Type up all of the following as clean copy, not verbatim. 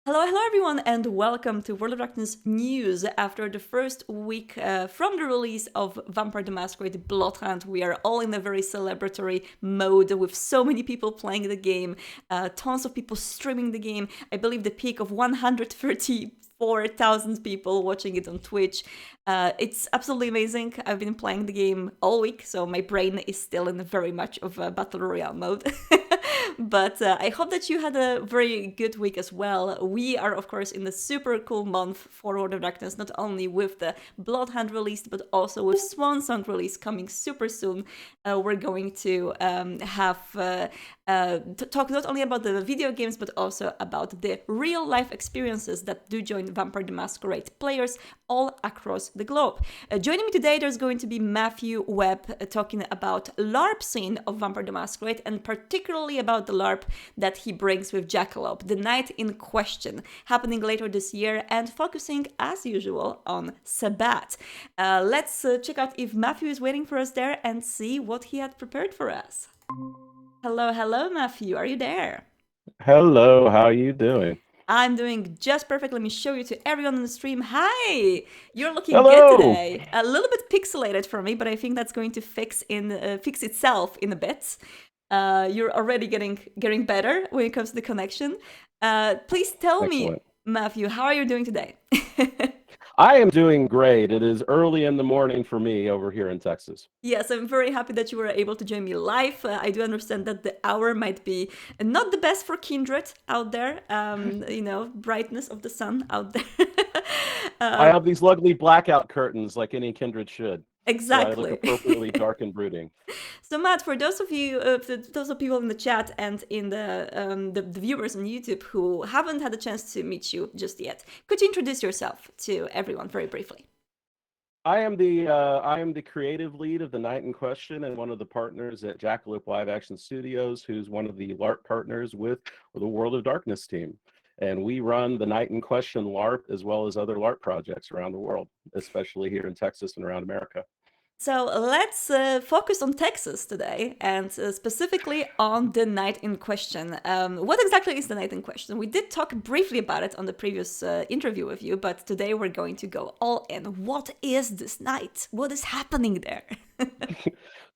Hello everyone, and welcome to World of Darkness news. After the first week from the release of Vampire the Masquerade Bloodhunt, we are all in a very celebratory mode with so many people playing the game, tons of people streaming the game. I believe the peak of 134,000 people watching it on Twitch. It's absolutely amazing. I've been playing the game all week, so my brain is still in very much of a battle royale mode. But I hope that you had a very good week as well. We are, of course, in the super cool month for World of Darkness, not only with the Bloodhunt released, but also with Swansong release coming super soon. We're going to talk not only about the video games, but also about the real life experiences that do join Vampire the Masquerade players all across the globe. Joining me today, there's going to be Matthew Webb talking about LARP scene of Vampire the Masquerade, and particularly about the LARP that he brings with Jackalope, the night in question, happening later this year and focusing, as usual, on Sabbat. Let's check out if Matthew is waiting for us there and see what he had prepared for us. Hello, Matthew. Are you there? Hello, how are you doing? I'm doing just perfect. Let me show you to everyone on the stream. Hi! You're looking good Hello. today. A little bit pixelated for me, but I think that's going to fix itself in a bit. You're already getting better when it comes to the connection. Please tell me, Excellent. Matthew, how are you doing today? I am doing great. It is early in the morning for me over here in Texas. Yes, I'm very happy that you were able to join me live. I do understand that the hour might be not the best for Kindred out there. Brightness of the sun out there. I uh, have these lovely blackout curtains like any kindred should, so I look exactly. appropriately dark and brooding. So, Matt, for those of you, those of people in the chat and in the viewers on YouTube who haven't had a chance to meet you just yet, could you introduce yourself to everyone very briefly? I am the creative lead of the Night in Question and one of the partners at Jackalope Live Action Studios, who's one of the LARP partners with the World of Darkness team. And we run the Night in Question LARP as well as other LARP projects around the world, especially here in Texas and around America. So let's focus on Texas today, and specifically on the night in question. What exactly is the night in question? We did talk briefly about it on the previous interview with you, but today we're going to go all in. What is this night? What is happening there?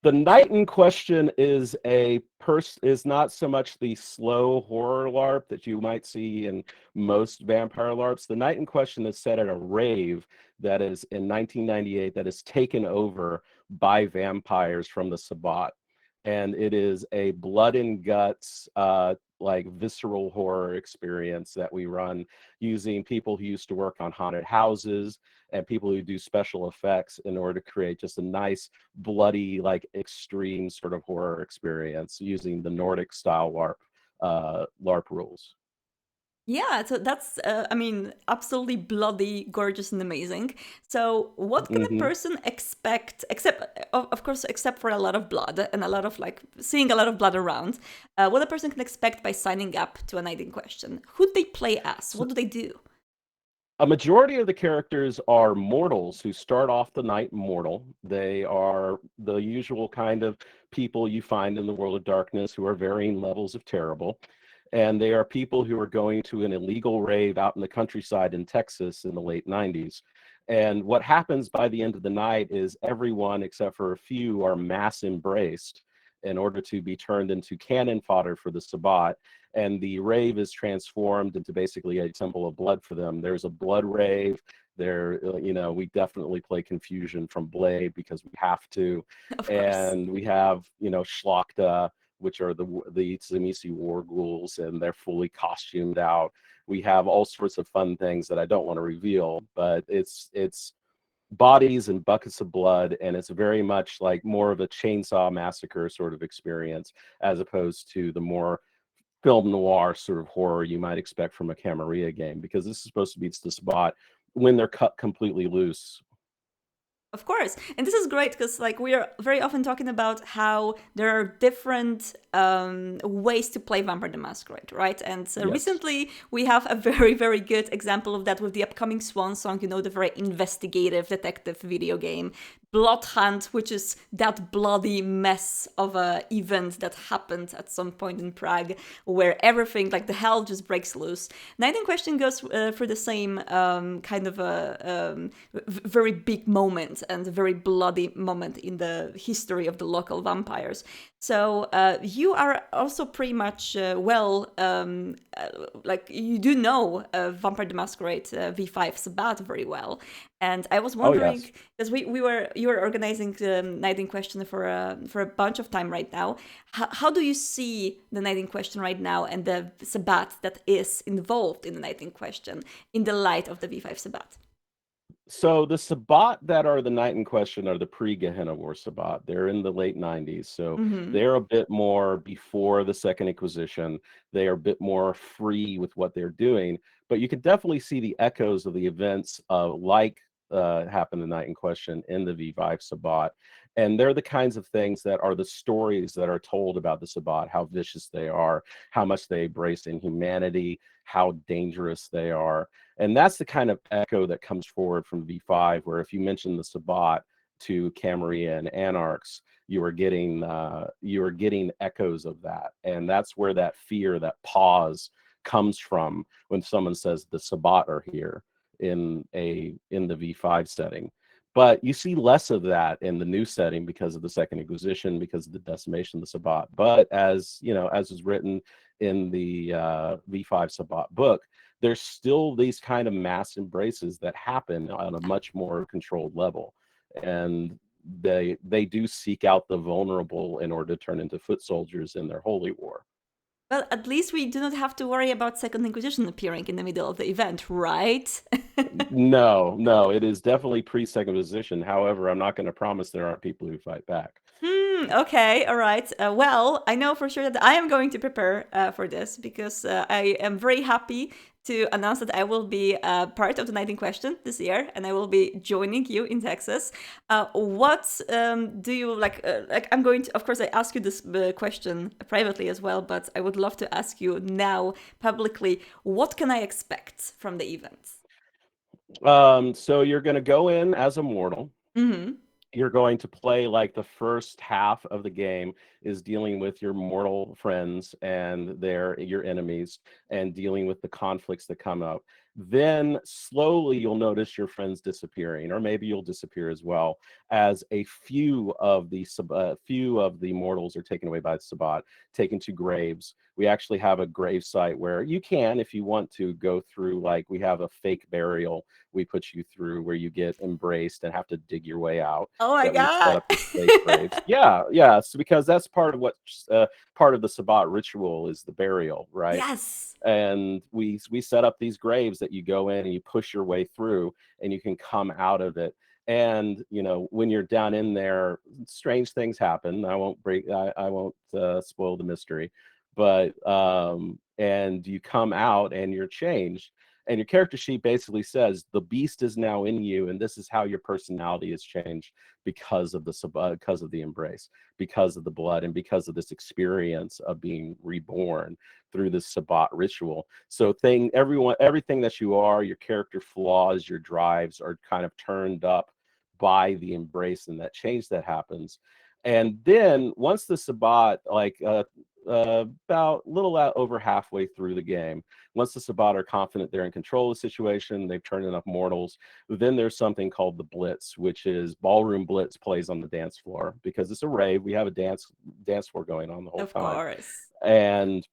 The night in question is not so much the slow horror LARP that you might see in most vampire LARPs. The night in question is set at a rave that is in 1998 that is taken over by vampires from the Sabbat. And it is a blood and guts, like visceral horror experience that we run using people who used to work on haunted houses and people who do special effects in order to create just a nice bloody, like extreme sort of horror experience using the Nordic style LARP rules. Yeah, so that's, absolutely bloody, gorgeous, and amazing. So, what can a Hmm. person expect, except, of course, except for a lot of blood and a lot of seeing a lot of blood around, what a person can expect by signing up to a night in question? Who they play as? What do they do? A majority of the characters are mortals who start off the night mortal. They are the usual kind of people you find in the world of darkness who are varying levels of terrible. And they are people who are going to an illegal rave out in the countryside in Texas in the late 90s. And what happens by the end of the night is everyone, except for a few, are mass embraced in order to be turned into cannon fodder for the Sabbat, and the rave is transformed into basically a temple of blood for them. There's a blood rave. We definitely play Confusion from Blade because we have to, Of course. and we have, Schlachta, which are the Tzimisce war ghouls, and they're fully costumed out. We have all sorts of fun things that I don't want to reveal, but it's bodies and buckets of blood, and it's very much like more of a chainsaw massacre sort of experience as opposed to the more film noir sort of horror you might expect from a Camarilla game, because this is supposed to be the spot when they're cut completely loose. Of course. And this is great because we are very often talking about how there are different ways to play Vampire the Masquerade, right? And Yes. recently we have a very, very good example of that with the upcoming Swansong, the very investigative detective video game Bloodhunt, which is that bloody mess of a event that happened at some point in Prague, where everything, like the hell, just breaks loose. Night in Question goes through the same kind of a very big moment and a very bloody moment in the history of the local vampires. So you are also pretty much like you do know Vampire the Masquerade V5 Sabbat very well, and I was Oh wondering yes. because you were organizing the Night in Question for a bunch of time right now. How do you see the Night in Question right now and the Sabbat that is involved in the Night in Question in the light of the V5 Sabbat? So the Sabbat that are the Night in Question are the pre-Gehenna War Sabbat. They're in the late 90s, so Mm-hmm. they're a bit more before the Second Inquisition. They are a bit more free with what they're doing, but you can definitely see the echoes of the events like happened the Night in Question in the V5 Sabbat. And they're the kinds of things that are the stories that are told about the Sabbat, how vicious they are, how much they embrace inhumanity, how dangerous they are. And that's the kind of echo that comes forward from V5, where if you mention the Sabbat to Camarilla and Anarchs, you are getting echoes of that. And that's where that fear, that pause comes from when someone says the Sabbat are here in the V5 setting. But you see less of that in the new setting because of the Second Inquisition, because of the decimation of the Sabbat. But as you know, as is written in the V5 Sabbat book, there's still these kind of mass embraces that happen on a much more controlled level, and they do seek out the vulnerable in order to turn into foot soldiers in their holy war. Well, at least we do not have to worry about Second Inquisition appearing in the middle of the event, right? No, no, it is definitely pre-second position. However, I'm not going to promise there aren't people who fight back. Okay, all right. Well, I know for sure that I am going to prepare for this because I am very happy to announce that I will be part of the Night in Question this year, and I will be joining you in Texas. What do you like? Like, I'm going to, of course, I ask you this question privately as well, but I would love to ask you now publicly. What can I expect from the event? So you're going to go in as a mortal. Mm-hmm. You're going to play like the first half of the game is dealing with your mortal friends and your enemies and dealing with the conflicts that come up. Then slowly you'll notice your friends disappearing, or maybe you'll disappear as well, as a few of the mortals are taken away by the Sabbat, taken to graves. We actually have a grave site where you can, if you want to, go through, like we have a fake burial we put you through where you get embraced and have to dig your way out, Oh my that we've set god! up these fake graves. Yeah, yeah. So because that's part of what part of the Sabbat ritual is the burial, right? Yes. And we set up these graves that you go in and you push your way through, and you can come out of it. And you know, when you're down in there, strange things happen. I won't spoil the mystery, but and you come out and you're changed, and your character sheet basically says the beast is now in you, and this is how your personality is changed because of because of the embrace, because of the blood, and because of this experience of being reborn through this Sabbat ritual. So everything that you are, your character flaws, your drives are kind of turned up by the embrace and that change that happens. And then once the Sabbat, about a little out over halfway through the game, once the Sabbat are confident they're in control of the situation, they've turned enough mortals, then there's something called the Blitz, which is ballroom blitz plays on the dance floor. Because it's a rave, we have a dance floor going on the whole Of time. course. And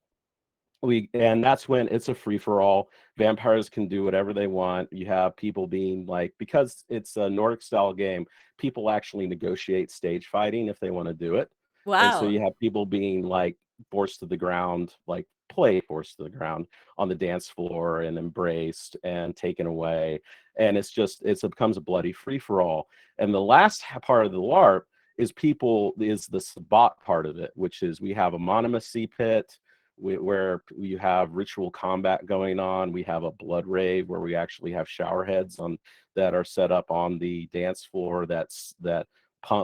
that's when it's a free-for-all. Vampires can do whatever they want. You have people being like, because it's a Nordic style game, people actually negotiate stage fighting if they want to do it. And so Wow. you have people being like forced to the ground, like play forced to the ground on the dance floor and embraced and taken away. And it becomes a bloody free-for-all. And the last part of the LARP is the Sabbat part of it, which is we have a monomacy pit where you have ritual combat going on. We have a blood rave where we actually have shower heads on that are set up on the dance floor.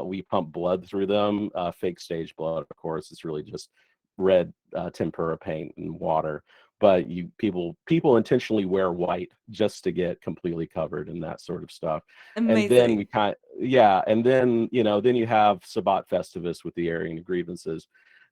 We pump blood through them, fake stage blood, of course. It's really just red tempera paint and water. but people intentionally wear white just to get completely covered and that sort of stuff. And then Amazing. and then then you have Sabbat Festivus with the airing of grievances,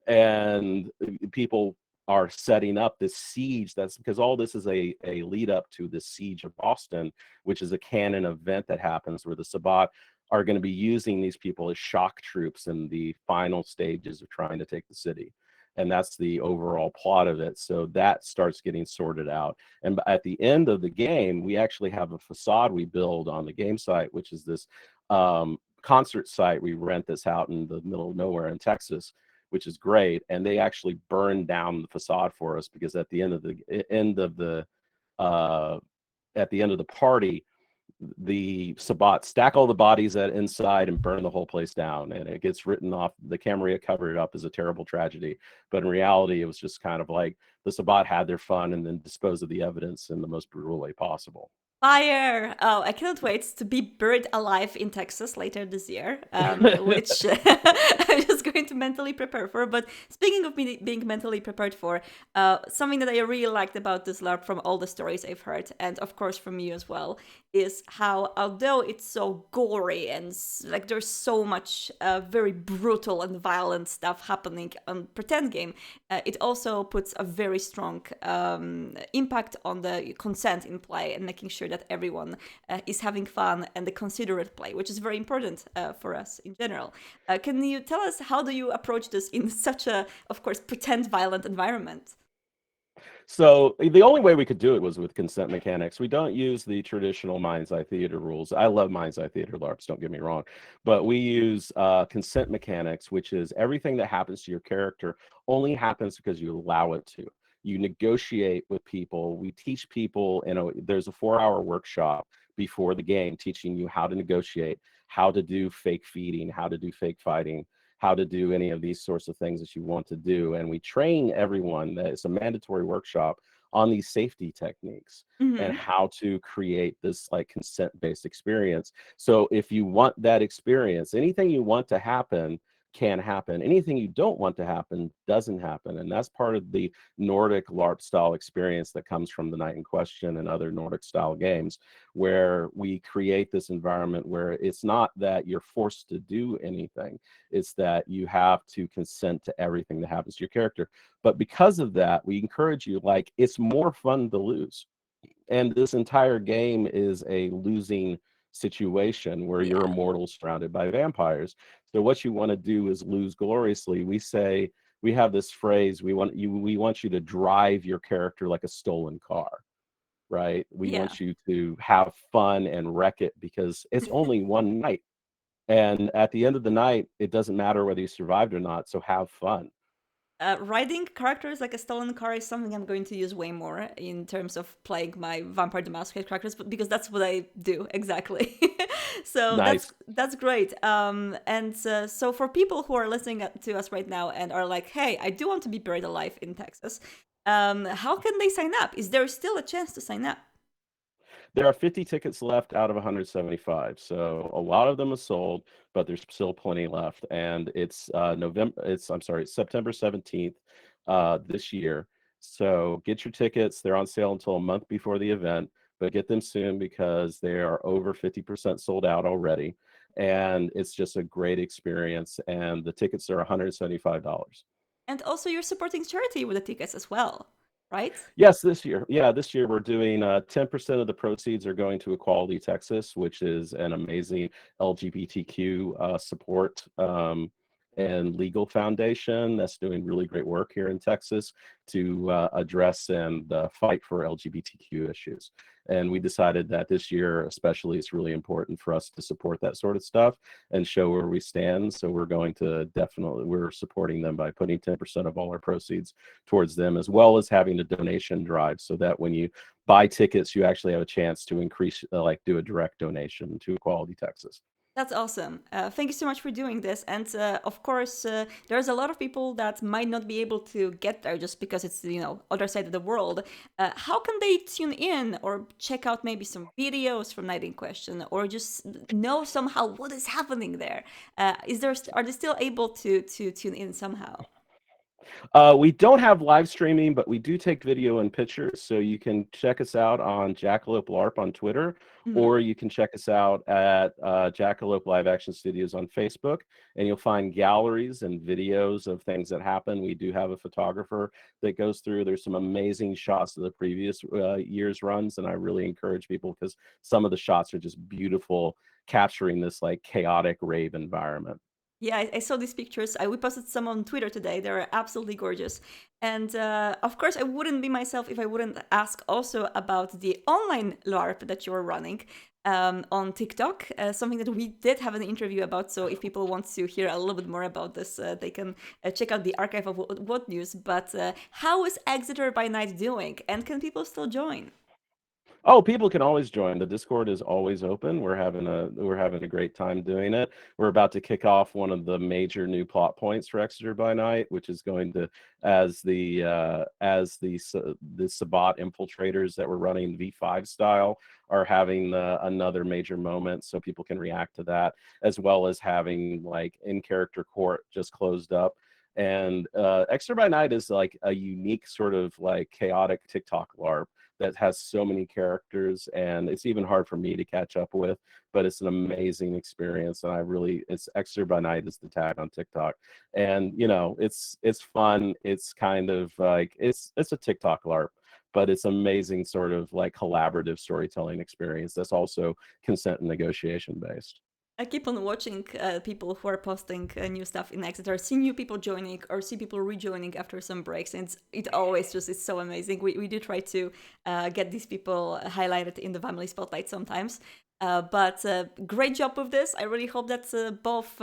and people are setting up this siege. That's because all this is a lead up to the siege of Boston, which is a canon event that happens where the Sabbat are going to be using these people as shock troops in the final stages of trying to take the city. And that's the overall plot of it. So that starts getting sorted out. And at the end of the game, we actually have a facade we build on the game site, which is this concert site. We rent this out in the middle of nowhere in Texas, which is great. And they actually burned down the facade for us because at the end of the uh, at the end of the party, the Sabbat stack all the bodies at inside and burn the whole place down, and it gets written off. The Camarilla covered it up as a terrible tragedy, but in reality, it was just kind of like the Sabbat had their fun and then disposed of the evidence in the most brutal way possible. Fire! Oh, I cannot wait to be buried alive in Texas later this year, which I'm just going to mentally prepare for. But speaking of me being mentally prepared for, something that I really liked about this LARP from all the stories I've heard, and of course from you as well, is how although it's so gory and like there's so much very brutal and violent stuff happening on pretend game, it also puts a very strong impact on the consent in play and making sure that everyone is having fun and the considerate play, which is very important for us in general. Can you tell us how do you approach this in such a, of course, pretend violent environment? So the only way we could do it was with consent mechanics. We don't use the traditional mind's eye theater rules. I love mind's eye theater LARPs, don't get me wrong, but we use consent mechanics, which is everything that happens to your character only happens because you allow it to. You negotiate with people. We teach people, there's a 4-hour workshop before the game teaching you how to negotiate, how to do fake feeding, how to do fake fighting, how to do any of these sorts of things that you want to do. And we train everyone, that it's a mandatory workshop on these safety techniques and Mm-hmm. how to create this like consent-based experience. So if you want that experience, anything you want to happen can happen. Anything you don't want to happen doesn't happen. And that's part of the Nordic LARP style experience that comes from the Night in Question and other Nordic style games, where we create this environment where it's not that you're forced to do anything, it's that you have to consent to everything that happens to your character. But because of that, we encourage you, like, it's more fun to lose. And this entire game is a losing situation where you're Yeah. immortal surrounded by vampires. So what you want to do is lose gloriously. We have this phrase, we want you to drive your character like a stolen car, right? We Yeah. want you to have fun and wreck it because it's only one night. And at the end of the night, it doesn't matter whether you survived or not. So have fun. Riding characters like a stolen car is something I'm going to use way more in terms of playing my Vampire the Masquerade characters, but because that's what I do exactly. So Nice. that's great. And so for people who are listening to us right now and are like, "Hey, I do want to be buried alive in Texas," how can they sign up? Is there still a chance to sign up? There are 50 tickets left out of 175. So a lot of them are sold, but there's still plenty left. And it's it's September 17th this year. So get your tickets. They're on sale until a month before the event, but get them soon because they are over 50% sold out already. And it's just a great experience. And the tickets are $175. And also, you're supporting charity with the tickets as well, right? Yes, this year. Yeah, this year we're doing 10% of the proceeds are going to Equality Texas, which is an amazing LGBTQ support and legal foundation that's doing really great work here in Texas to address and fight for LGBTQ issues. And we decided that this year, especially, it's really important for us to support that sort of stuff and show where we stand. So we're supporting them by putting 10% of all our proceeds towards them, as well as having a donation drive so that when you buy tickets, you actually have a chance to increase, do a direct donation to Equality Texas. That's awesome. Thank you so much for doing this. And of course, there's a lot of people that might not be able to get there just because it's, other side of the world. How can they tune in or check out maybe some videos from Night in Question or just know somehow what is happening there? Are they still able to tune in somehow? We don't have live streaming, but we do take video and pictures. So you can check us out on Jackalope LARP on Twitter, Mhm. or you can check us out at Jackalope Live Action Studios on Facebook, and you'll find galleries and videos of things that happen. We do have a photographer that goes through. There's some amazing shots of the previous year's runs, and I really encourage people because some of the shots are just beautiful, capturing this like chaotic rave environment. Yeah, I saw these pictures. We posted some on Twitter today. They're absolutely gorgeous. And of course, I wouldn't be myself if I wouldn't ask also about the online LARP that you're running on TikTok, something that we did have an interview about. So if people want to hear a little bit more about this, they can check out the archive of What News. But how is Exeter by Night doing? And can people still join? Oh, people can always join. The Discord is always open. We're having a great time doing it. We're about to kick off one of the major new plot points for Exeter by Night, which is going to the Sabbat infiltrators that we're running V5 style are having another major moment, so people can react to that, as well as having like in character court just closed up. And Exeter by Night is like a unique sort of like chaotic TikTok LARP that has so many characters, and it's even hard for me to catch up with, but it's an amazing experience. And it's Exeter by Night is the tag on TikTok. And it's fun. It's kind of like it's a TikTok LARP, but it's amazing sort of like collaborative storytelling experience that's also consent and negotiation based. I keep on watching people who are posting new stuff in Exeter, see new people joining or see people rejoining after some breaks, and it always just is so amazing. We do try to get these people highlighted in the Vamily Spotlight sometimes. But great job with this. I really hope that both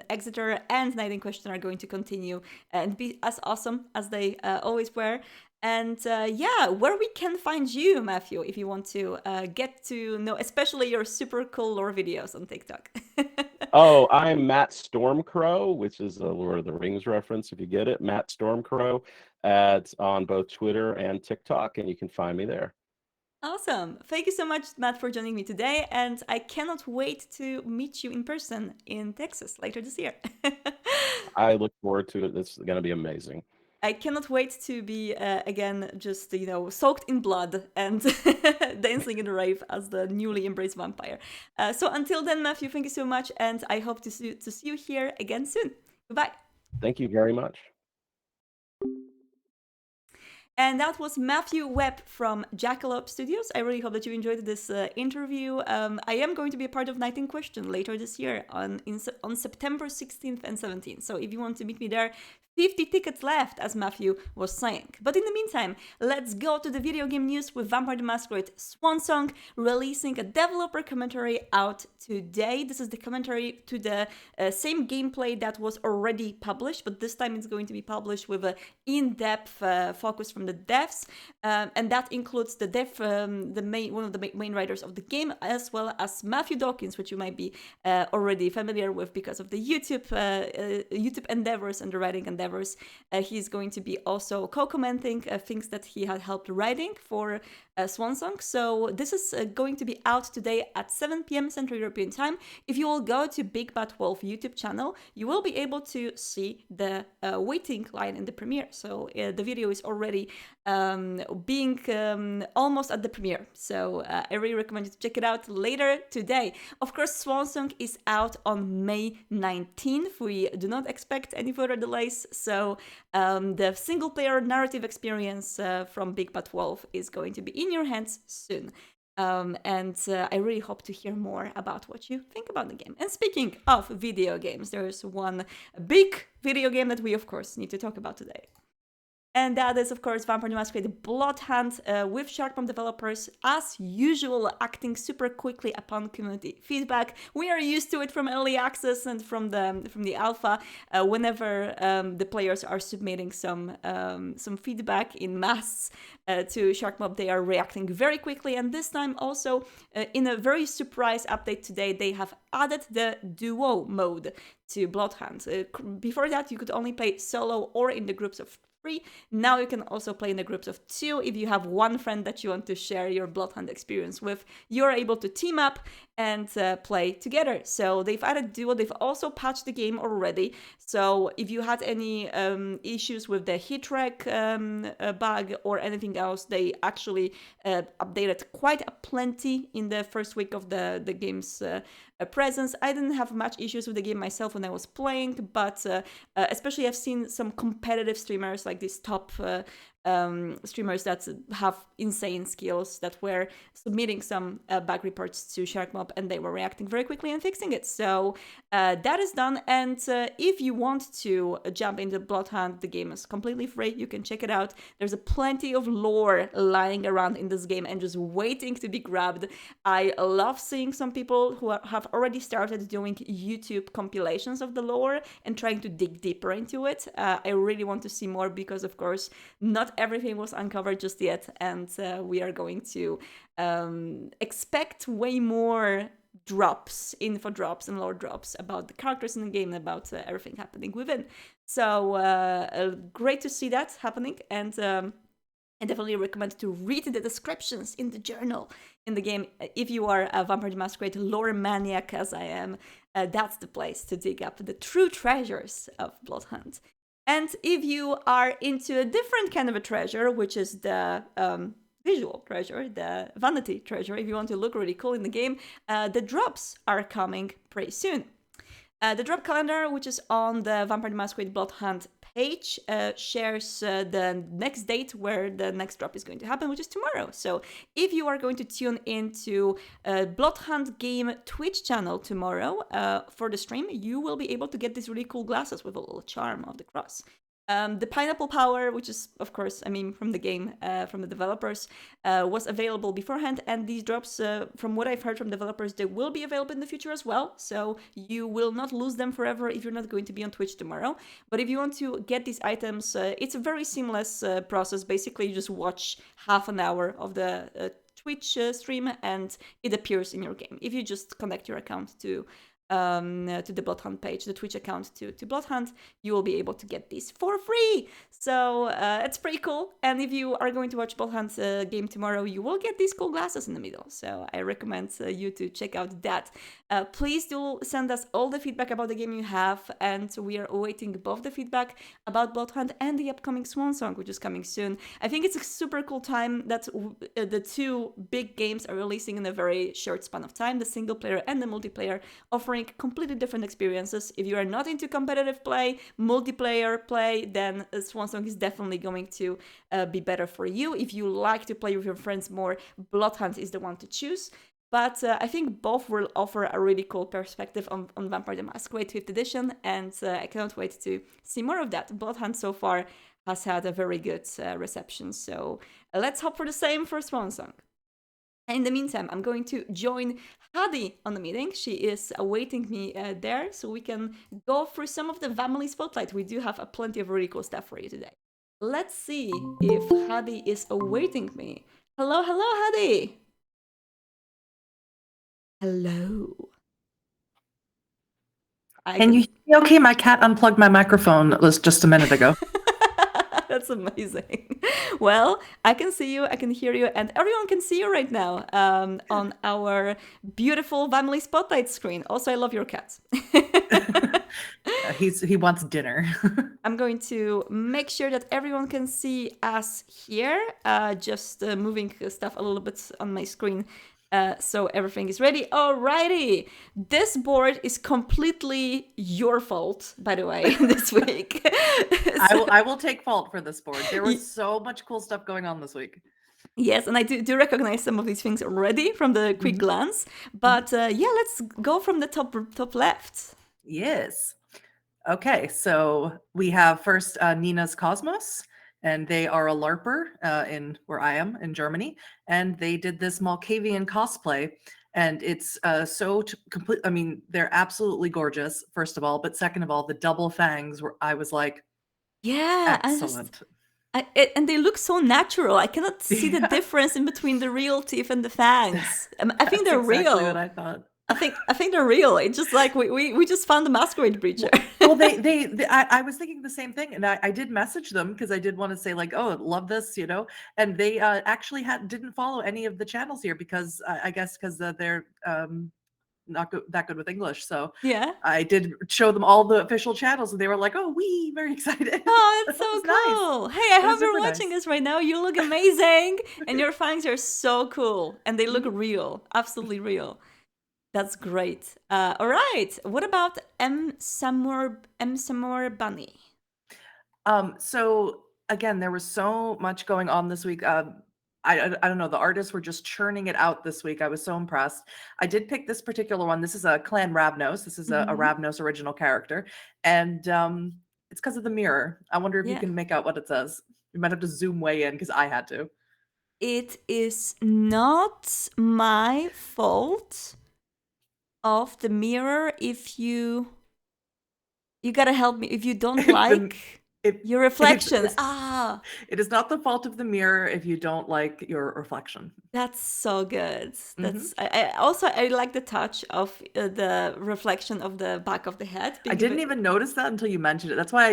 Exeter and Night in Question are going to continue and be as awesome as they always were. And yeah, where we can find you, Matthew, if you want to get to know, especially your super cool lore videos on TikTok. Oh, I'm Matt Stormcrow, which is a Lord of the Rings reference if you get it. Matt Stormcrow on both Twitter and TikTok, and you can find me there. Awesome. Thank you so much, Matt, for joining me today. And I cannot wait to meet you in person in Texas later this year. I look forward to it. It's going to be amazing. I cannot wait to be again just soaked in blood and dancing in the rave as the newly embraced vampire. So until then, Matthew, thank you so much, and I hope to see you here again soon. Goodbye. Thank you very much. And that was Matthew Webb from Jackalope Studios. I really hope that you enjoyed this interview. I am going to be a part of Night in Question later this year on September 16th and 17th. So if you want to meet me there, 50 tickets left, as Matthew was saying. But in the meantime, let's go to the video game news with Vampire the Masquerade Swansong releasing a developer commentary out today. This is the commentary to the same gameplay that was already published, but this time it's going to be published with an in-depth focus from the devs, and that includes the one of the main writers of the game, as well as Matthew Dawkins, which you might be already familiar with because of the YouTube endeavors and the writing endeavors. He's going to be also co-commenting things that he had helped writing for Swansong. So this is going to be out today at 7 p.m. Central European Time. If you will go to Big Bad Wolf YouTube channel, you will be able to see the waiting line in the premiere. So the video is already being almost at the premiere. So I really recommend you to check it out later today. Of course, Swansong is out on May 19th. We do not expect any further delays. So the single-player narrative experience from Big Bad Wolf is going to be in your hands soon. And I really hope to hear more about what you think about the game. And speaking of video games, there's one big video game that we, of course, need to talk about today. And that is, of course, Vampire the Masquerade Bloodhunt with Sharkbomb developers, as usual, acting super quickly upon community feedback. We are used to it from early access and from the alpha. Whenever the players are submitting some feedback in mass to Sharkmob, they are reacting very quickly. And this time also, in a very surprise update today, they have added the duo mode to Bloodhunt. Before that, you could only play solo or in the groups of free. Now you can also play in the groups of 2. If you have one friend that you want to share your Bloodhunt experience with, you're able to team up and play together. So they've added duo. They've also patched the game already. So if you had any issues with the hit track bug or anything else, they actually updated quite plenty in the first week of the game's presence. I didn't have much issues with the game myself when I was playing, but especially I've seen some competitive streamers, like these top streamers that have insane skills, that were submitting some bug reports to SharkMob, and they were reacting very quickly and fixing it. So that is done. And if you want to jump into Bloodhunt, the game is completely free. You can check it out. There's plenty of lore lying around in this game and just waiting to be grabbed. I love seeing some people who have already started doing YouTube compilations of the lore and trying to dig deeper into it. I really want to see more because, of course, not everything was uncovered just yet, and we are going to expect way more drops, info drops and lore drops about the characters in the game, about everything happening within. So great to see that happening, and I definitely recommend to read the descriptions in the journal in the game. If you are a Vampire the Masquerade lore maniac, as I am, that's the place to dig up the true treasures of Bloodhunt. And if you are into a different kind of a treasure, which is the visual treasure, the vanity treasure, if you want to look really cool in the game, the drops are coming pretty soon. The drop calendar, which is on the Vampire the Masquerade Bloodhunt page, shares the next date where the next drop is going to happen, which is tomorrow. So if you are going to tune into Bloodhunt game Twitch channel tomorrow for the stream, you will be able to get these really cool glasses with a little charm of the cross. The pineapple power, which is, of course, from the game, from the developers, was available beforehand. And these drops, from what I've heard from developers, they will be available in the future as well. So you will not lose them forever if you're not going to be on Twitch tomorrow. But if you want to get these items, it's a very seamless process. Basically, you just watch half an hour of the Twitch stream and it appears in your game. If you just connect your account to the Bloodhunt page, the Twitch account to Bloodhunt, you will be able to get these for free. So it's pretty cool. And if you are going to watch Bloodhunt's game tomorrow, you will get these cool glasses in the middle. So I recommend you to check out that. Please do send us all the feedback about the game you have, and we are awaiting both the feedback about Bloodhunt and the upcoming Swansong, which is coming soon. I think it's a super cool time that the two big games are releasing in a very short span of time, the single player and the multiplayer, offering completely different experiences. If you are not into competitive play, multiplayer play, then Swansong is definitely going to be better for you. If you like to play with your friends more, Bloodhunt is the one to choose. But I think both will offer a really cool perspective on Vampire the Masquerade 5th edition, and I cannot wait to see more of that. Bloodhunt so far has had a very good reception, so let's hope for the same for Swansong. In the meantime, I'm going to join Hadi on the meeting. She is awaiting me there, so we can go through some of the Vamily Spotlight. We do have plenty of really cool stuff for you today. Let's see if Hadi is awaiting me. Hello, Hadi! Hello. Can you hear me okay? My cat unplugged my microphone just a minute ago. That's amazing. Well, I can see you, I can hear you, and everyone can see you right now on our beautiful Vamily Spotlight screen. Also, I love your cat. He wants dinner. I'm going to make sure that everyone can see us here, just moving stuff a little bit on my screen. So everything is ready. Alrighty. This board is completely your fault, by the way, this week. I will take fault for this board. There was so much cool stuff going on this week. Yes, and I do recognize some of these things already from the quick glance. But yeah, let's go from the top left. Yes. Okay, so we have first Nina's Cosmos. And they are a LARPer in where I am in Germany, and they did this Malkavian cosplay, and it's so complete. I mean, they're absolutely gorgeous, first of all, but second of all, the double fangs were. I was like, yeah, excellent. And they look so natural. I cannot see the difference in between the real teeth and the fangs. I think they're exactly real. What I thought. I think they're real. It's just like we just found the Masquerade breacher. Well, I was thinking the same thing, and I did message them because I did want to say like, oh, love this, and they actually didn't follow any of the channels here because I guess because they're not that good with English. So Yeah. I did show them all the official channels, and they were like, "Oh, very excited." Oh, it's so It was cool. nice. Hey, I It was hope you're super watching nice. this right now. You look amazing and your fangs are so cool and they look real. Absolutely real. That's great. All right. What about M. Samur Bunny? So again, there was so much going on this week. I don't know. The artists were just churning it out this week. I was so impressed. I did pick this particular one. This is a Clan Ravnos. This is a Mhm. Ravnos original character, and it's because of the mirror. I wonder if you Yeah. can make out what it says. You might have to zoom way in because I had to. It is not my fault of the mirror if you gotta help me if you don't like your reflection. It is not the fault of the mirror if you don't like your reflection. That's so good. That's I like the touch of the reflection of the back of the head. I didn't even notice that until you mentioned it. That's why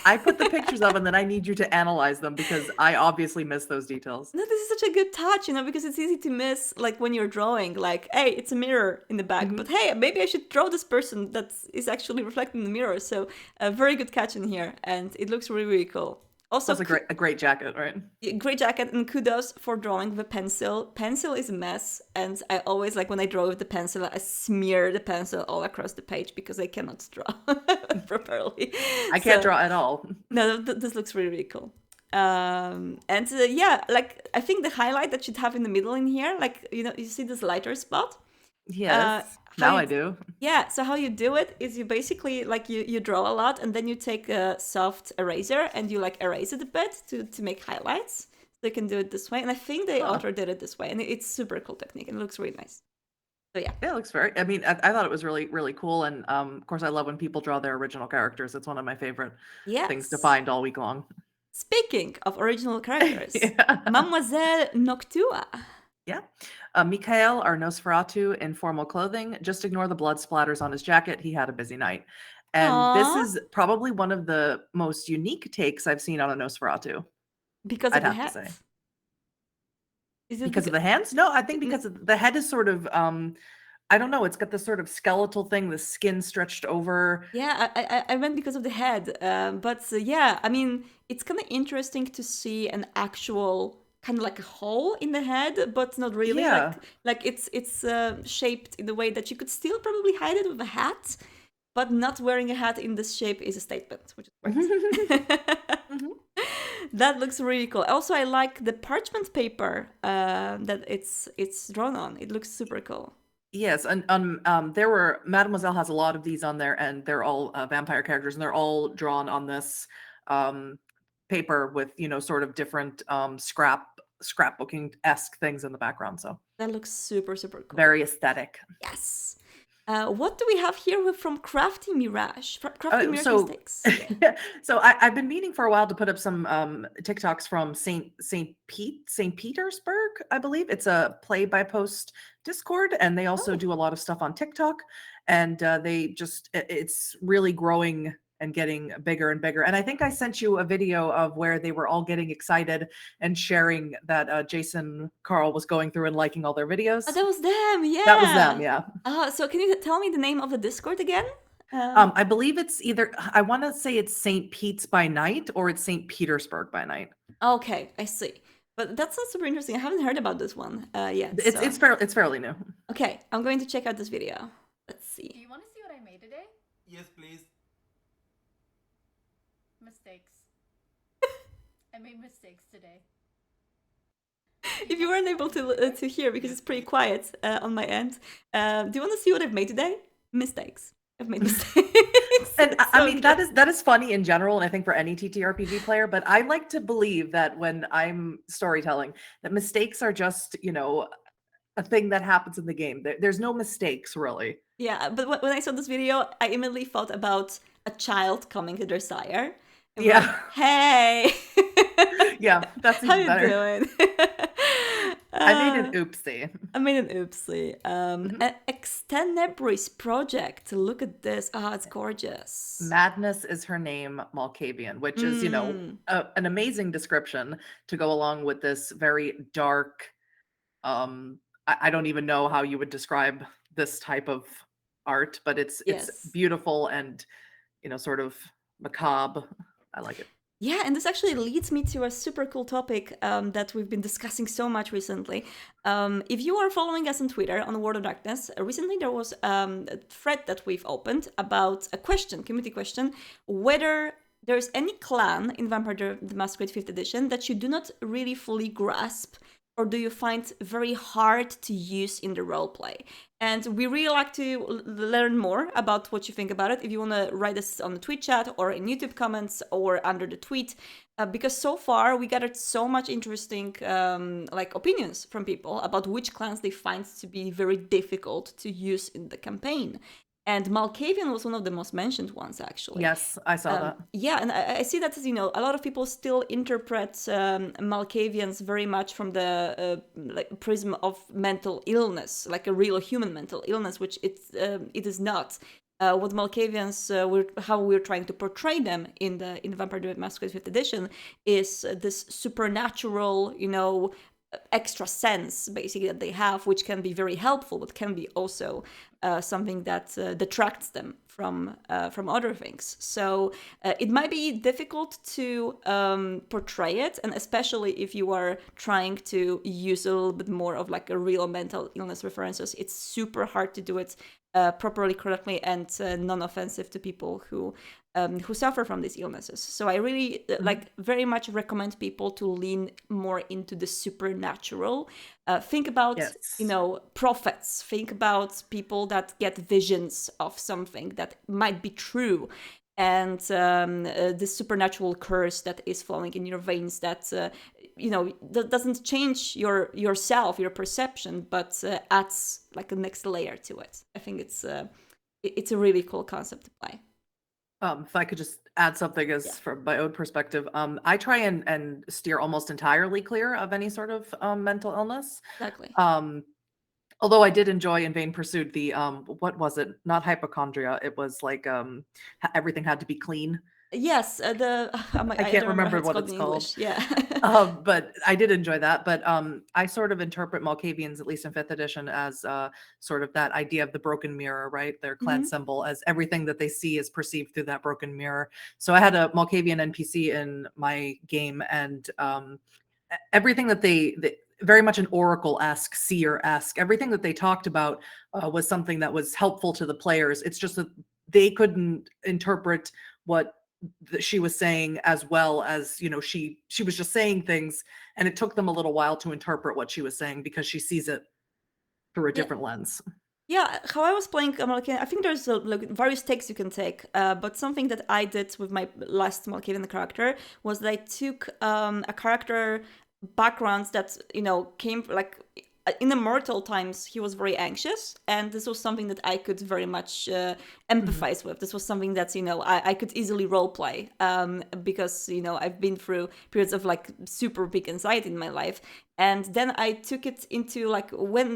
I put the pictures up and then I need you to analyze them because I obviously missed those details. No, this is such a good touch, because it's easy to miss, like when you're drawing, like, hey, it's a mirror in the back, but hey, maybe I should draw this person that is actually reflecting the mirror. So a very good catch in here, and it looks really, really cool. Also, that's a great jacket, right? Great jacket, and kudos for drawing with a pencil. Pencil is a mess, and I always, like, when I draw with the pencil, I smear the pencil all across the page because I cannot draw properly. I can't draw at all. No, this looks really, really cool. And yeah, like, I think the highlight that should have in the middle in here, like, you see this lighter spot? Yes, now I do. Yeah, so how you do it is you basically, like, you draw a lot and then you take a soft eraser and you, like, erase it a bit to make highlights. So you can do it this way. And I think the author did it this way. And it's super cool technique and it looks really nice. So yeah. Yeah, it looks I mean, I thought it was really, really cool. And of course, I love when people draw their original characters. It's one of my favorite things to find all week long. Speaking of original characters, Mademoiselle Noctua. Yeah. Mikhail, our Nosferatu in formal clothing. Just ignore the blood splatters on his jacket. He had a busy night. And this is probably one of the most unique takes I've seen on a Nosferatu. Because of the hat? Is it because of the hands? No, I think because the head is sort of, I don't know. It's got this sort of skeletal thing, the skin stretched over. Yeah, I went because of the head. But yeah, I mean, it's kind of interesting to see an actual kind of like a hole in the head, but not really. Yeah. Like it's shaped in a way that you could still probably hide it with a hat, but not wearing a hat in this shape is a statement, which is great. That looks really cool. Also, I like the parchment paper that it's drawn on. It looks super cool. Yes, and there were Mademoiselle has a lot of these on there, and they're all vampire characters, and they're all drawn on this paper with sort of different scrapbooking-esque things in the background. So that looks super, super cool. Very aesthetic. Yes. What do we have here from Crafty Mirage? Crafty Mirage mistakes. So I've been meaning for a while to put up some TikToks from St. Petersburg, I believe. It's a play by post Discord, and they also do a lot of stuff on TikTok. And it's really growing and getting bigger and bigger. And I think I sent you a video of where they were all getting excited and sharing that Jason Carl was going through and liking all their videos. Oh, that was them, yeah. That was them, yeah. So can you tell me the name of the Discord again? I believe it's either, I want to say it's St. Pete's by night or it's St. Petersburg by night. Okay, I see. But that's not super interesting. I haven't heard about this one yet. It's fairly new. Okay, I'm going to check out this video. Let's see. Do you want to see what I made today? Yes, please. Mistakes. I made mistakes today. If you weren't able to hear because it's pretty quiet on my end, do you want to see what I've made today? Mistakes. I've made mistakes. And I mean, that is funny in general, and I think for any TTRPG player, but I like to believe that when I'm storytelling, that mistakes are just, a thing that happens in the game. There's no mistakes, really. Yeah, but when I saw this video, I immediately thought about a child coming to their sire. Yeah. Like, hey. Yeah, that's even better. How you doing? I made an oopsie. I made an oopsie. Extenebris project. Look at this. Ah, it's gorgeous. Madness is her name, Malkavian, which is, an amazing description to go along with this very dark. I don't even know how you would describe this type of art, but it's Yes. beautiful and sort of macabre. I like it. Yeah, and this actually leads me to a super cool topic that we've been discussing so much recently. If you are following us on Twitter on World of Darkness, recently there was a thread that we've opened about a community question, whether there's any clan in Vampire the Masquerade 5th edition that you do not really fully grasp, or do you find very hard to use in the roleplay? And we really like to learn more about what you think about it. If you want to write us on the tweet chat or in YouTube comments or under the tweet, because so far we gathered so much interesting opinions from people about which clans they find to be very difficult to use in the campaign. And Malkavian was one of the most mentioned ones, actually. Yes, I saw that. Yeah, and I see that, a lot of people still interpret Malkavians very much from the prism of mental illness, like a real human mental illness, which it is not. What Malkavians, how we're trying to portray them in the Vampire the Masquerade 5th edition is this supernatural, extra sense basically that they have, which can be very helpful, but can be also something that detracts them from other things. So it might be difficult to portray it, and especially if you are trying to use a little bit more of like a real mental illness references, it's super hard to do it properly, correctly, and non-offensive to people who suffer from these illnesses. So I really very much recommend people to lean more into the supernatural. Think about, prophets. Think about people that get visions of something that might be true. And the supernatural curse that is flowing in your veins that, that doesn't change yourself, your perception, but adds like a next layer to it. I think it's a really cool concept to play. If I could just add something from my own perspective, I try and steer almost entirely clear of any sort of mental illness. Exactly. Although I did enjoy in Vain Pursuit the what was it? Not hypochondria. It was like everything had to be clean. Yes, I can't remember what it's called. Yeah. But I did enjoy that. But I sort of interpret Malkavians, at least in 5th edition, as sort of that idea of the broken mirror, right? Their clan symbol, as everything that they see is perceived through that broken mirror. So I had a Malkavian NPC in my game, and everything that they very much an oracle-esque, seer-esque, everything that they talked about was something that was helpful to the players. It's just that they couldn't interpret what she was saying as well as, she was just saying things, and it took them a little while to interpret what she was saying because she sees it through a different lens. Yeah, how I was playing Malkavian, I think there's various takes you can take, but something that I did with my last Malkavian character was that I took a character backgrounds that came like in the mortal times. He was very anxious, and this was something that I could very much empathize with. This was something that I could easily roleplay because I've been through periods of like super big anxiety in my life. And then I took it into like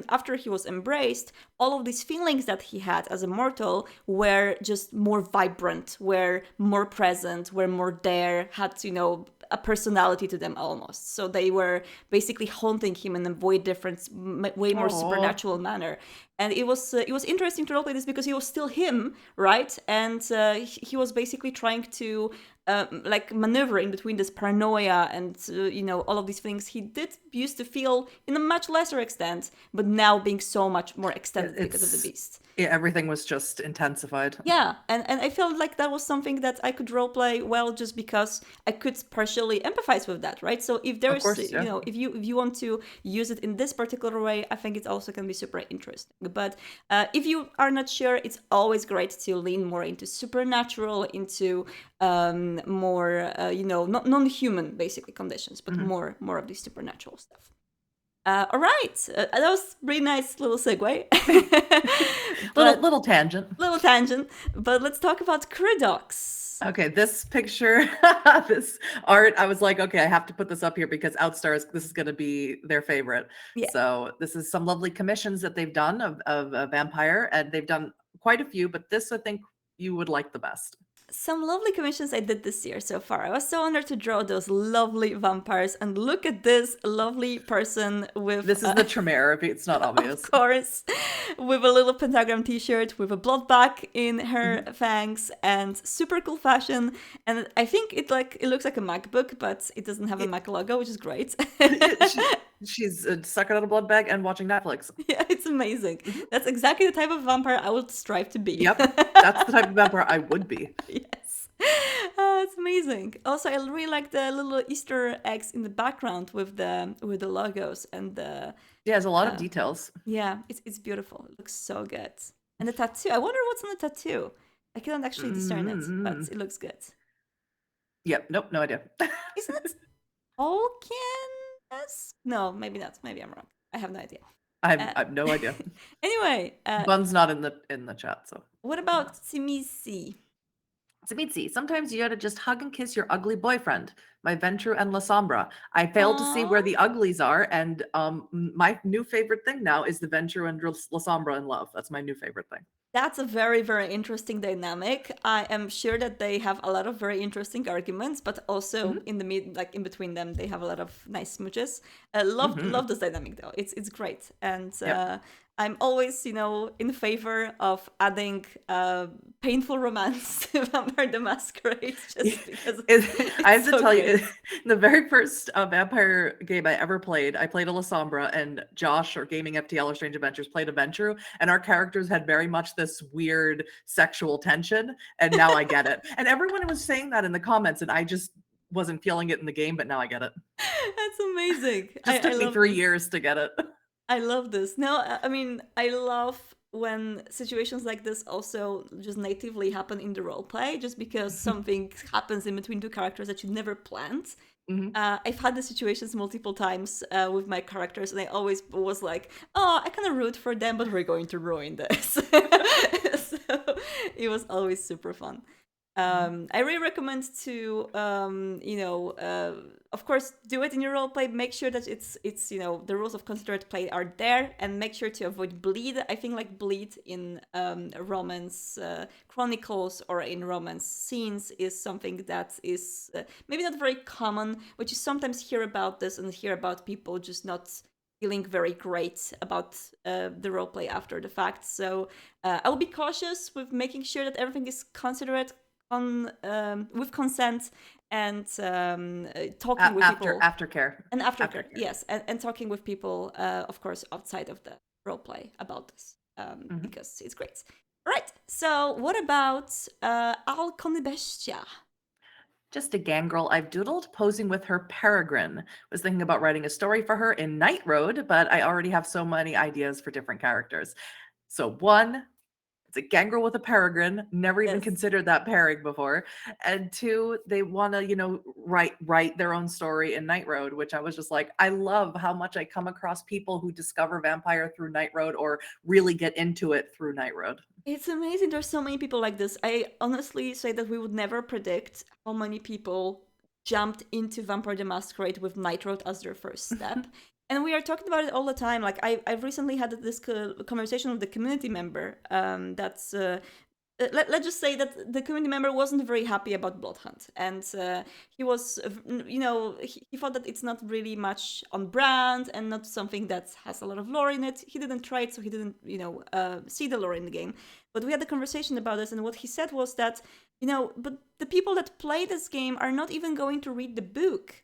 after he was embraced, all of these feelings that he had as a mortal were just more vibrant, were more present, were more there, had a personality to them almost. So they were basically haunting him in a way more supernatural manner. And it was interesting to roleplay this because he was still him, right? And he was basically trying to maneuver in between this paranoia and all of these things he did used to feel in a much lesser extent, but now being so much more extended because of the beast. Yeah, everything was just intensified. Yeah, and I felt like that was something that I could roleplay well just because I could partially empathize with that, right? So if there's, if you want to use it in this particular way, I think it also can be super interesting. But if you are not sure, it's always great to lean more into supernatural, into more, not non-human basically conditions, but more of the supernatural stuff. All right, that was a really nice little segue. little tangent. Little tangent, but let's talk about Cridox. Okay, this picture, this art, I was like, okay, I have to put this up here because Outstars, this is going to be their favorite. Yeah. So this is some lovely commissions that they've done of a vampire, and they've done quite a few, but this I think you would like the best. Some lovely commissions I did this year so far. I was so honored to draw those lovely vampires, and look at this lovely person with This is the Tremere, if it's not obvious. of course, with a little pentagram t-shirt with a blood back in her fangs, and super cool fashion. And I think it looks like a MacBook, but it doesn't have a Mac logo, which is great. She's sucking out a blood bag and watching Netflix. Yeah, it's amazing. That's exactly the type of vampire I would strive to be. Yep, that's the type of vampire I would be. Yes. It's amazing. Also, I really like the little Easter eggs in the background with the logos and the Yeah, there's a lot of details. yeah, it's beautiful. It looks so good. And the tattoo. I wonder what's on the tattoo. I cannot actually discern it, but it looks good. Yep, nope, no idea. Isn't it Tolkien? No, maybe not. Maybe I'm wrong. I have no idea. I have no idea. Anyway, Bun's not in the chat, so. what about Simisi? Samitsi, sometimes you gotta just hug and kiss your ugly boyfriend. My Ventru and La Sombra. I failed to see where Aw. the uglies are, and my new favorite thing now is the Ventru and La Sombra in love. That's my new favorite thing. That's a very, very interesting dynamic. I am sure that they have a lot of very interesting arguments, but also in the in between them, they have a lot of nice smooches. Love this dynamic though. It's great, and I'm always, in favor of adding painful romance to Vampire the Masquerade, just because I have to so tell good. you, the very first vampire game I ever played, I played a La Sombra, and Josh, or Gaming FTL or Strange Adventures, played a Ventru, and our characters had very much this weird sexual tension, and now I get it. And everyone was saying that in the comments, and I just wasn't feeling it in the game, but now I get it. That's amazing. Just took me love 3 this. years to get it. I love this. No, I mean, I love when situations like this also just natively happen in the roleplay, just because something happens in between two characters that you never planned. I've had the situations multiple times with my characters, and I always was like, oh, I kind of root for them, but we're going to ruin this. So it was always super fun. I really recommend to, of course, do it in your roleplay. Make sure that it's the rules of considerate play are there, and make sure to avoid bleed. I think like bleed in romance chronicles or in romance scenes is something that is maybe not very common, but you sometimes hear about this and hear about people just not feeling very great about the roleplay after the fact. So I will be cautious with making sure that everything is considerate with consent, and talking with people. Aftercare. And aftercare, yes. And talking with people, of course, outside of the roleplay about this, because it's great. Right, so what about Alconibestia? Just a gangrel I've doodled, posing with her peregrine. Was thinking about writing a story for her in Night Road, but I already have so many ideas for different characters. So 1, it's a gangrel with a peregrine. Never even considered that pairing before. And 2, they want to, write their own story in Night Road, which I was just like, I love how much I come across people who discover vampire through Night Road or really get into it through Night Road. It's amazing. There's so many people like this. I honestly say that we would never predict how many people jumped into Vampire the Masquerade with Night Road as their first step. And we are talking about it all the time. Like I've recently had this conversation with the community member. That's let's just say that the community member wasn't very happy about Bloodhunt, and he was, he thought that it's not really much on brand and not something that has a lot of lore in it. He didn't try it, so he didn't, see the lore in the game. But we had a conversation about this, and what he said was that, but the people that play this game are not even going to read the book.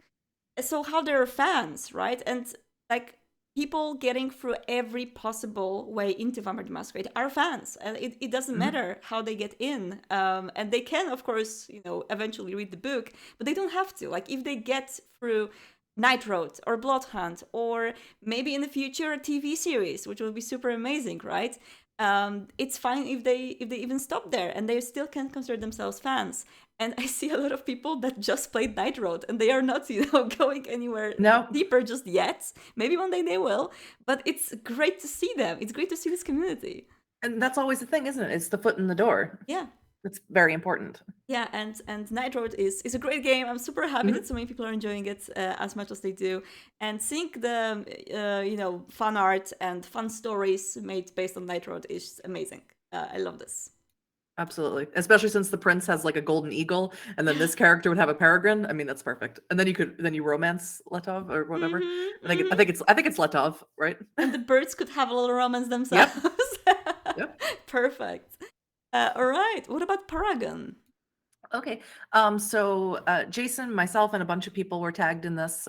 So how they're fans, right? And like, people getting through every possible way into Vampire the Masquerade are fans. And it doesn't matter how they get in. And they can, of course, eventually read the book, but they don't have to. Like, if they get through Night Road or Bloodhunt, or maybe in the future a TV series, which will be super amazing, right? It's fine if they even stop there, and they still can consider themselves fans. And I see a lot of people that just played Night Road, and they are not, going anywhere deeper just yet. Maybe one day they will, but it's great to see them. It's great to see this community. And that's always the thing, isn't it? It's the foot in the door. Yeah. It's very important. Yeah, and Night Road is a great game. I'm super happy that so many people are enjoying it as much as they do, and seeing the fun art and fun stories made based on Night Road is amazing. I love this. Absolutely. Especially since the prince has like a golden eagle, and then this character would have a peregrine. I mean, that's perfect. And then you romance Letov or whatever. I think it's Letov, right? And the birds could have a little romance themselves. Yep. Perfect. All right. What about Paragon? Okay. So Jason, myself, and a bunch of people were tagged in this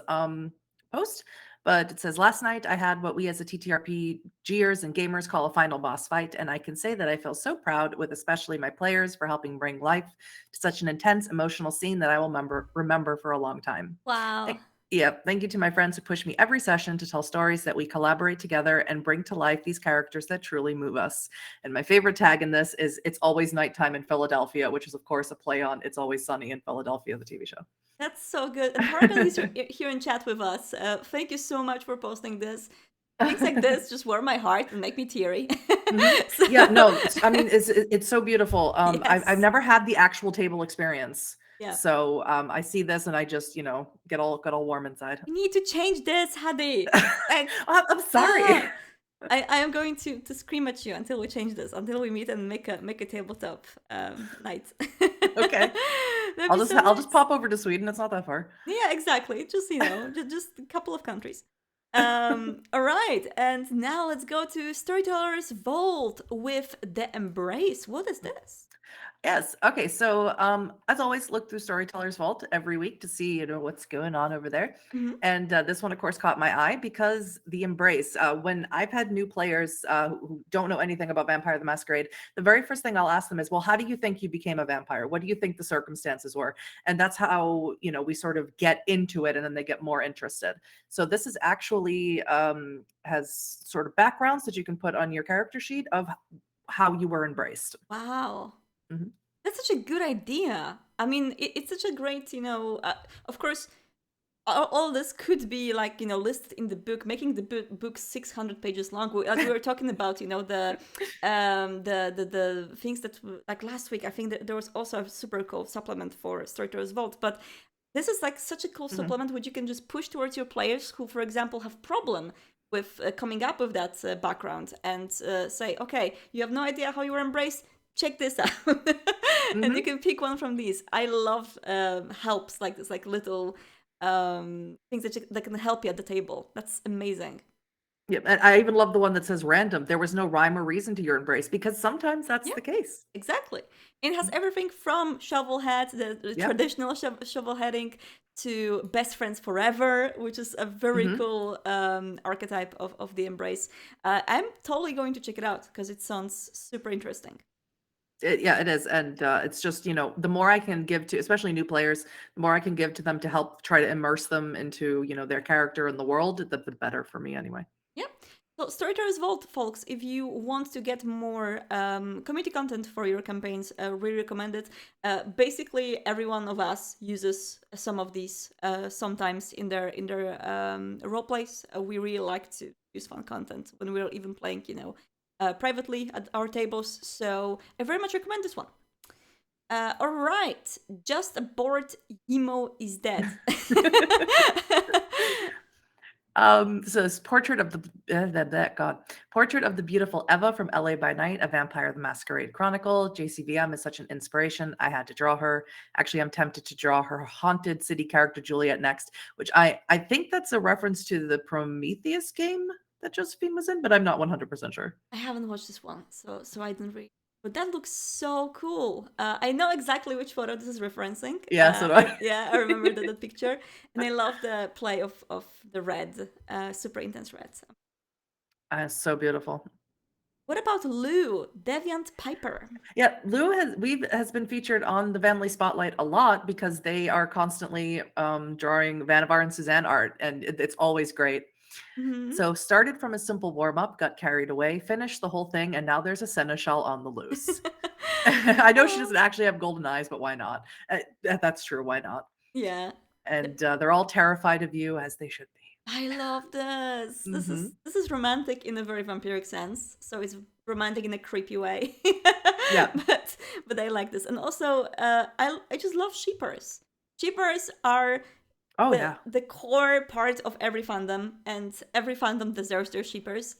post. But it says, last night I had what we as a TTRPGers and gamers call a final boss fight, and I can say that I feel so proud with especially my players for helping bring life to such an intense, emotional scene that I will remember for a long time. Wow. Thank you to my friends who push me every session to tell stories that we collaborate together and bring to life these characters that truly move us. And my favorite tag in this is It's Always Nighttime in Philadelphia, which is, of course, a play on It's Always Sunny in Philadelphia, the TV show. That's so good. And Paragon is here in chat with us. Thank you so much for posting this. Things like this just warm my heart and make me teary. So... Yeah, no, I mean, it's so beautiful. Yes. I've never had the actual table experience. Yeah. So I see this and I just, get all warm inside. You need to change this, Hadi. I'm sorry. I am going to scream at you until we change this, until we meet and make a tabletop night. Okay. I'll just pop over to Sweden. It's not that far. Yeah, exactly. Just just a couple of countries. All right, and now let's go to Storyteller's Vault with The Embrace. What is this? Yes. Okay. So, as always, look through Storyteller's Vault every week to see, what's going on over there. Mm-hmm. And this one, of course, caught my eye because the Embrace. When I've had new players who don't know anything about Vampire the Masquerade, the very first thing I'll ask them is, well, how do you think you became a vampire? What do you think the circumstances were? And that's how, we sort of get into it, and then they get more interested. So this is actually has sort of backgrounds that you can put on your character sheet of how you were embraced. Wow. Mm-hmm. That's such a good idea. I mean, it's such a great, of course, all this could be like, listed in the book, making the book 600 pages long. Like we were talking about, the things that, like last week, I think that there was also a super cool supplement for Storyteller's Vault, but this is like such a cool supplement which you can just push towards your players who, for example, have problem with coming up with that background and say, okay, you have no idea how you were embraced. Check this out. And you can pick one from these. I love helps like this, like little things that can help you at the table. That's amazing. Yeah, and I even love the one that says random. There was no rhyme or reason to your embrace, because sometimes that's the case. Exactly. It has everything from shovelhead, the traditional shovelheading, to best friends forever, which is a very cool archetype of the embrace. I'm totally going to check it out because it sounds super interesting. It is. And it's just, the more I can give to, especially new players, the more I can give to them to help try to immerse them into, their character in the world, the better for me anyway. Yeah. So Storyteller's Vault, folks, if you want to get more community content for your campaigns, really recommend it. Basically, every one of us uses some of these sometimes in their role plays. We really like to use fun content when we're even playing, privately at our tables, so I very much recommend this one. All right, just a bored emo is dead. So it's Portrait of the Beautiful Eva from LA by Night, a Vampire the Masquerade Chronicle. JCVM is such an inspiration. I had to draw her. Actually, I'm tempted to draw her haunted city character Juliet next, which I think that's a reference to the Prometheus game that Josephine was in, but I'm not 100% sure. I haven't watched this one, so I didn't read. But that looks so cool. I know exactly which photo this is referencing. Yeah, so do I. Yeah, I remember that picture. And I love the play of the red, super intense red. It's so beautiful. What about Lou, Deviant Piper? Yeah, Lou has been featured on the Vamily Spotlight a lot because they are constantly drawing Vannevar and Suzanne art, and it's always great. So started from a simple warm-up, got carried away, finished the whole thing, and now there's a seneschal on the loose. I know she doesn't actually have golden eyes, but why not? That's true, why not? Yeah. And they're all terrified of you, as they should be. I love this. Mhm. This is romantic in a very vampiric sense. So it's romantic in a creepy way. Yeah. but I like this. And also I just love sheepers. Sheepers are Oh yeah. the core part of every fandom, and every fandom deserves their sheepers.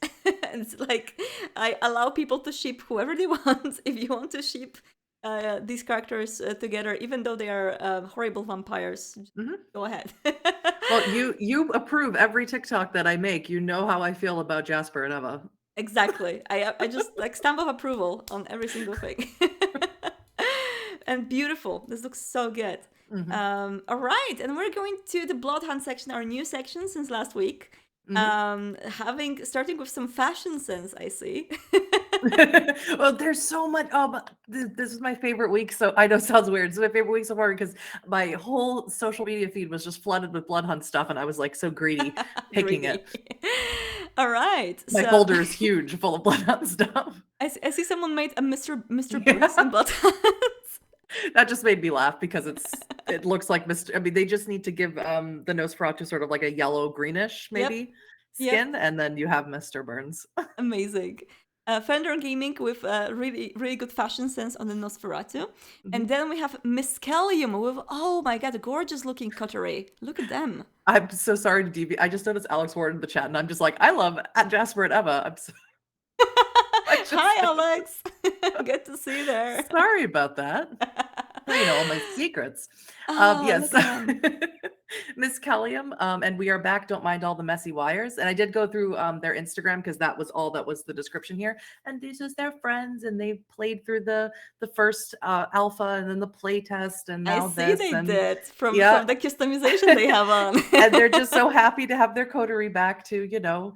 And it's like I allow people to ship whoever they want. If you want to ship these characters together, even though they are horrible vampires, Mhm. go ahead. Well, you approve every TikTok that I make. You know how I feel about Jasper and Emma. Exactly. I just like stamp of approval on every single thing. And beautiful. This looks so good. Mhm. All right, and we're going to the Bloodhunt section, our new section since last week. Starting with some fashion sense, I see. Well, there's so much. Oh, but this is my favorite week. So I know it sounds weird. It's my favorite week so far because my whole social media feed was just flooded with Bloodhunt stuff, and I was like so greedy picking it. Greedy. All right, My so folder is huge, full of Bloodhunt stuff. I see someone made a Mr. Yeah. Burns in Bloodhunt. That just made me laugh because it looks like Mr. I mean, they just need to give the Nosferatu sort of like a yellow greenish maybe Yep. skin, and then you have Mr. Burns. Amazing. Fender Gaming with really, really good fashion sense on the Nosferatu. And then we have Miscallium with, oh my god, gorgeous looking cutlery. Look at them. I'm so sorry to deviate. I just noticed Alex Ward in the chat, and I'm just like, I love Jasper and Emma. I'm so Hi, Alex. Good to see you there. sorry about that. You know, all my secrets. Oh, Yes. look at them. Miss Callium, and we are back. Don't mind all the messy wires. And I did go through their Instagram because that was all that was the description here. And this is their friends, and they played through the first alpha and then the play test, and now I see this. they And did from yeah, the customization they have on. and they're just so happy to have their coterie back to, you know,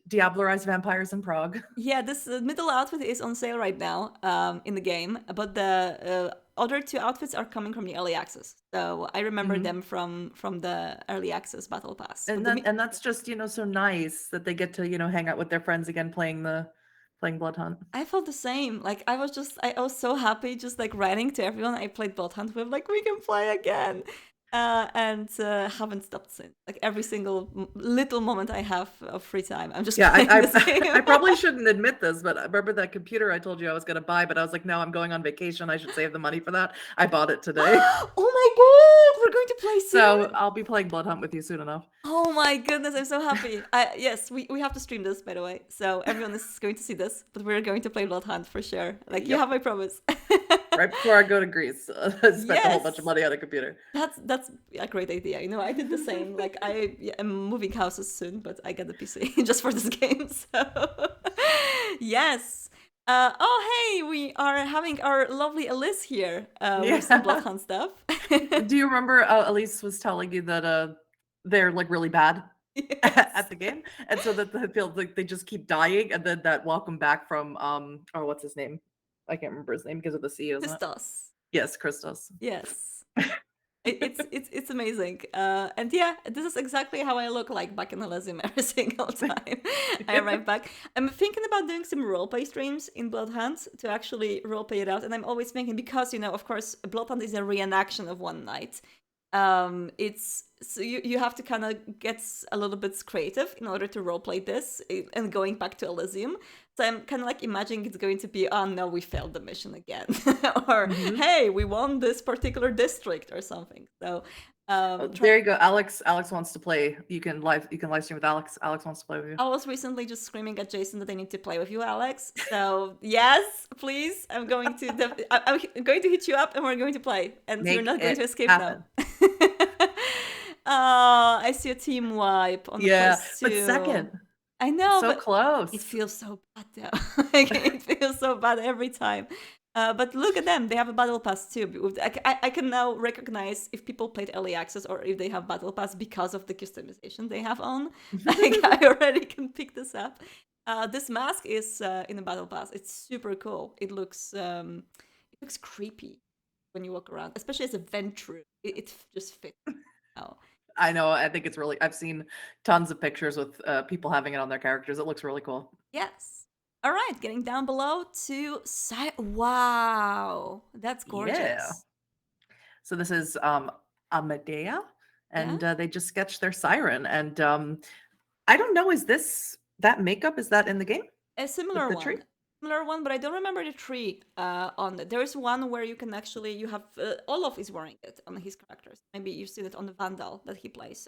diablerize vampires in Prague. Yeah, this middle outfit is on sale right now in the game, but the other two outfits are coming from the early access. So I remember them from the early access battle pass. And But and that's just, you know, so nice that they get to, you know, hang out with their friends again playing Bloodhunt. I felt the same. Like I was so happy just like writing to everyone I played Bloodhunt with, like we can play again. And haven't stopped since. Like every single little moment I have of free time, I'm just playing this game. I probably shouldn't admit this, but I remember that computer I told you I was going to buy, but I was like, no, I'm going on vacation. I should save the money for that. I bought it today. Oh my god, we're going to play soon. So I'll be playing Bloodhunt with you soon enough. Oh my goodness, I'm so happy. Yes, we have to stream this, by the way. So everyone is going to see this, but we're going to play Bloodhunt for sure. Like, you have my promise. Right before I go to Greece, I spent a whole bunch of money on a computer. That's a great idea. You know, I did the same. Like, I am moving houses soon, but I got the PC just for this game. So, yes. Oh, hey, we are having our lovely Elise here with some Bloodhunt stuff. Do you remember Elise was telling you that they're like really bad at the game, and so that they feel like they just keep dying, and then that welcome back from oh, what's his name? I can't remember his name because of the C, isn't it? Christos. Yes, Christos. Yes. It's amazing. And yeah, this is exactly how I look like back in Elysium every single time I arrive back. I'm thinking about doing some roleplay streams in Bloodhunt to actually roleplay it out. And I'm always thinking, because, you know, of course, Bloodhunt is a reenaction of one night. It's so you have to kind of get a little bit creative in order to roleplay this and going back to Elysium. So I'm kind of like imagining it's going to be, oh no, we failed the mission again, or hey, we won this particular district or something. So there you go. Alex wants to play. You can live stream with Alex. Alex wants to play with you. I was recently just screaming at Jason that I need to play with you, Alex. So yes, please. I'm going to I'm going to hit you up and we're going to play. And you're not going to escape now. Oh, I see a team wipe on the first two. But second. I know, so but close. It feels so bad though. Like, it feels so bad every time. But look at them; they have a battle pass too. I can now recognize if people played early access or if they have battle pass because of the customization they have on. Like, I already can pick this up. This mask is in a battle pass. It's super cool. It looks creepy when you walk around, especially as a Ventru. It just fits. Oh. I know. I think it's really. I've seen tons of pictures with people having it on their characters. It looks really cool. Yes. All right, getting down below to wow, that's gorgeous. Yeah. So this is Amadea, and Yeah. they just sketched their siren. And I don't know, is that makeup? Is that in the game A with similar the tree? one. Similar one, but I don't remember the tree on it. There is one where you can actually, you have, Olaf is wearing it on his characters. Maybe you've seen it on the Vandal that he plays.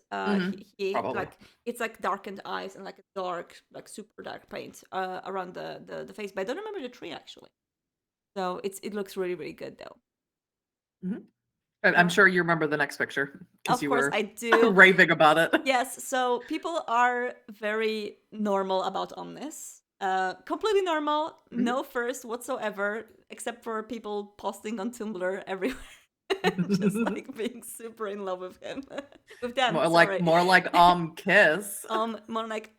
He Probably. like, it's like darkened eyes and like a dark, like super dark paint around the face. But I don't remember the tree actually. So it looks really, really good though. I'm Yeah. sure you remember the next picture because Of you course were I do. raving about it. Yes, so people are very normal about Omnis. Completely normal, no first whatsoever, except for people posting on Tumblr everywhere. Just like being super in love with him. With them, More sorry. like kiss. More like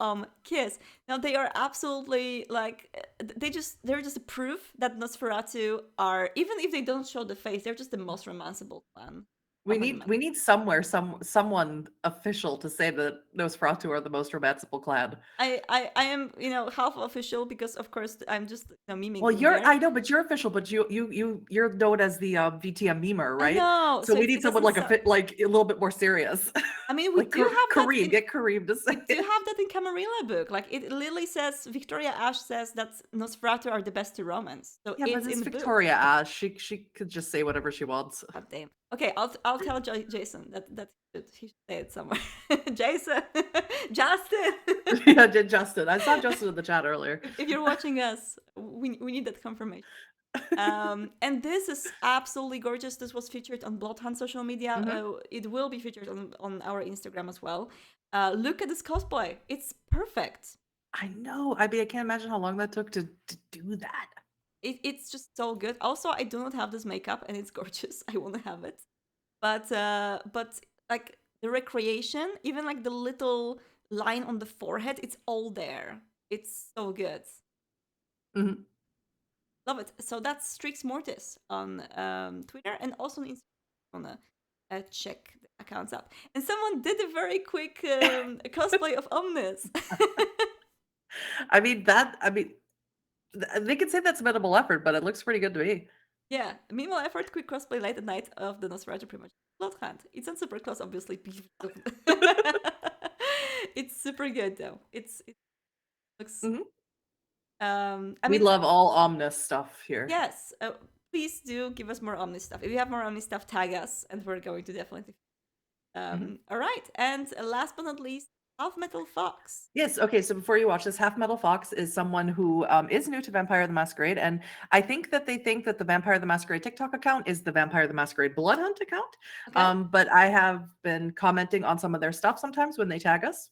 kiss. Now they are absolutely like they're just a proof that Nosferatu are, even if they don't show the face, they're just the most romanceable clan. We need someone official to say that Nosferatu are the most romanceable clan. I am, half official because of course I'm just memeing. Well, in here. I know, but you're official. But you're known as the VTM memer, right? I know. So we need it someone doesn't like a little bit more serious. I mean, we Like do have that. Kareem, get Kareem to say We do it. have that in Camarilla book. Like it literally says, Victoria Ash says that Nosferatu are the best to romance. So Yeah, but it's it's in the book. Victoria Ash. She could just say whatever she wants. God damn. Okay, I'll tell Jason that he should say it somewhere. Jason, Justin. Yeah, did Justin. I saw Justin in the chat earlier. If you're watching us, we need that confirmation. And this is absolutely gorgeous. This was featured on Bloodhunt social media. It will be featured on our Instagram as well. Look at this cosplay. It's perfect. I know. I mean, I can't imagine how long that took to do that. It's just so good. Also, I do not have this makeup, and it's gorgeous. I want to have it, but like the recreation, even like the little line on the forehead, it's all there. It's so good. Mhm. Love it. So that's Strix Mortis on Twitter and also on Instagram. I want to check the accounts up. And someone did a very quick cosplay of Omnis. I mean, they could say that's minimal effort, but it looks pretty good to me. Yeah, minimal effort, quick cosplay late at night of the Nosferatu pretty much. Bloodhunt. It's on super close, obviously. It's super good though. It looks. We love all Omnis stuff here. Yes, please do give us more Omnis stuff. If you have more Omnis stuff, tag us, and we're going to definitely. All right, and last but not least, Half Metal Fox. Yes. Okay. So before you watch this, Half Metal Fox is someone who is new to Vampire the Masquerade, and I think that they think that the Vampire the Masquerade TikTok account is the Vampire the Masquerade Bloodhunt account. Okay. But I have been commenting on some of their stuff sometimes when they tag us,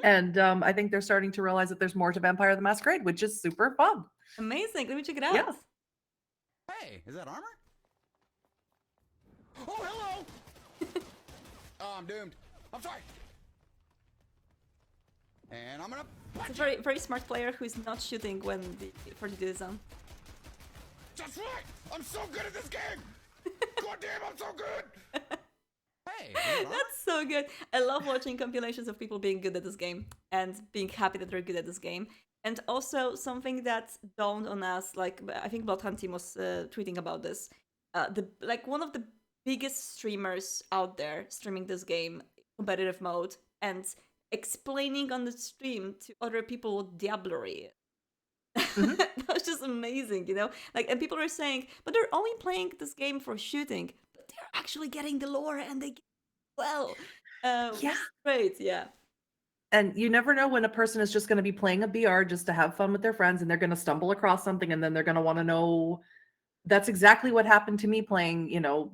and I think they're starting to realize that there's more to Vampire the Masquerade, which is super fun. Amazing. Let me check it out. Yeah. Hey, is that armor? Oh, hello! Oh, I'm doomed. I'm sorry. And I'm gonna. It's a very, very smart player who is not shooting when the 42 is on. That's right! I'm so good at this game! God damn, I'm so good! Hey, is that armor? That's so good. I love watching compilations of people being good at this game and being happy that they're good at this game. And also something that dawned on us, like I think Bloodhunt team was tweeting about this. One of the biggest streamers out there streaming this game competitive mode and explaining on the stream to other people what Diablerie is. That was just amazing, and people are saying, but they're only playing this game for shooting, but they're actually getting the lore and they get well. Yeah, great. Yeah. And you never know when a person is just going to be playing a BR just to have fun with their friends, and they're going to stumble across something, and then they're going to want to know. That's exactly what happened to me playing,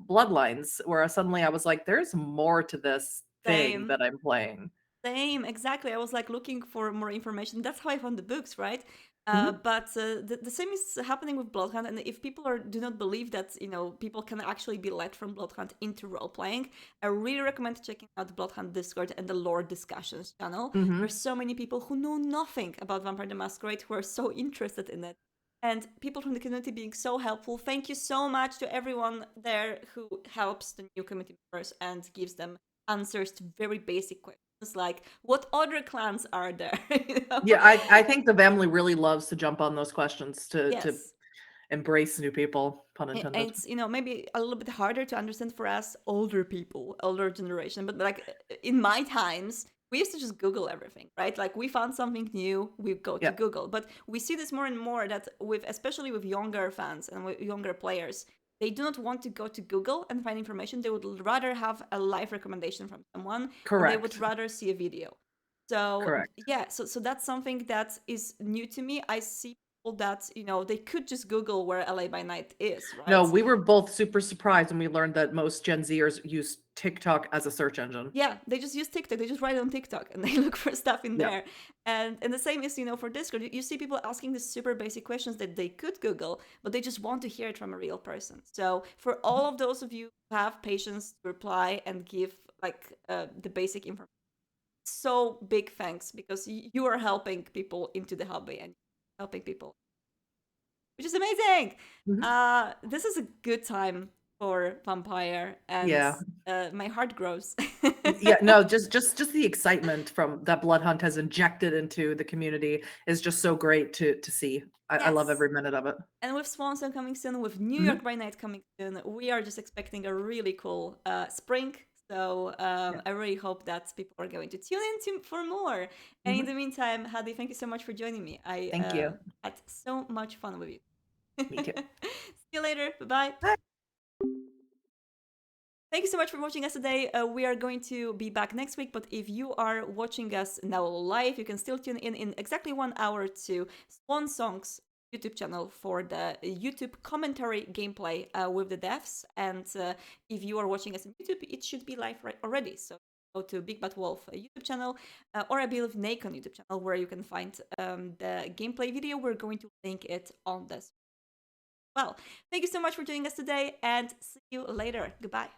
Bloodlines, where suddenly I was like, there's more to this thing that I'm playing. Same, exactly. I was like looking for more information. That's how I found the books, right? But the same is happening with Bloodhunt. And if people do not believe that, people can actually be led from Bloodhunt into role playing, I really recommend checking out the Bloodhunt Discord and the lore discussions channel. There's so many people who know nothing about Vampire the Masquerade who are so interested in it. And people from the community being so helpful. Thank you so much to everyone there who helps the new community members and gives them answers to very basic questions. Like, what other clans are there? Yeah, I think the family really loves to jump on those questions to embrace new people, pun And intended. it's, you know, maybe a little bit harder to understand for us older people, older generation, but like in my times we used to just Google everything, right? Like we found something new, we go to Yeah. Google. But we see this more and more that with, especially with younger fans and with younger players, they do not want to go to Google and find information. They would rather have a live recommendation from someone, or they would Correct. rather see a video. So Correct. yeah, so that's something that is new to me. I see people that, you know, they could just Google where LA by Night is, right? No, we were both super surprised when we learned that most Gen Zers use TikTok as a search engine. Yeah, they just use TikTok. They just write it on TikTok and they look for stuff in Yeah. there. And the same is, you know, for Discord. You see people asking the super basic questions that they could Google, but they just want to hear it from a real person. So for all of those of you who have patience to reply and give like the basic information, so big thanks, because you are helping people into the hobby and helping people, which is amazing. Mhm. This is a good time for Vampire, and Yeah. my heart grows. Yeah, no, just the excitement from that Bloodhunt has injected into the community is just so great to see. I love Yes. every minute of it. And with Swansong coming soon, with New Mhm. York by Night coming soon, we are just expecting a really cool spring. So Yeah. I really hope that people are going to tune in for more. And in Mhm. the meantime, Hadi, thank you so much for joining me. I Thank you. had so much fun with you. Me too. See you later. Bye-bye. Bye. Thank you so much for watching us today. We are going to be back next week, but if you are watching us now live, you can still tune in exactly 1 hour to Swansong's YouTube channel for the YouTube commentary gameplay with the devs. And if you are watching us on YouTube, it should be live right already. So go to Big Bad Wolf YouTube channel, or I believe Nacon YouTube channel, where you can find the gameplay video. We're going to link it on this. Well, thank you so much for joining us today, and see you later. Goodbye.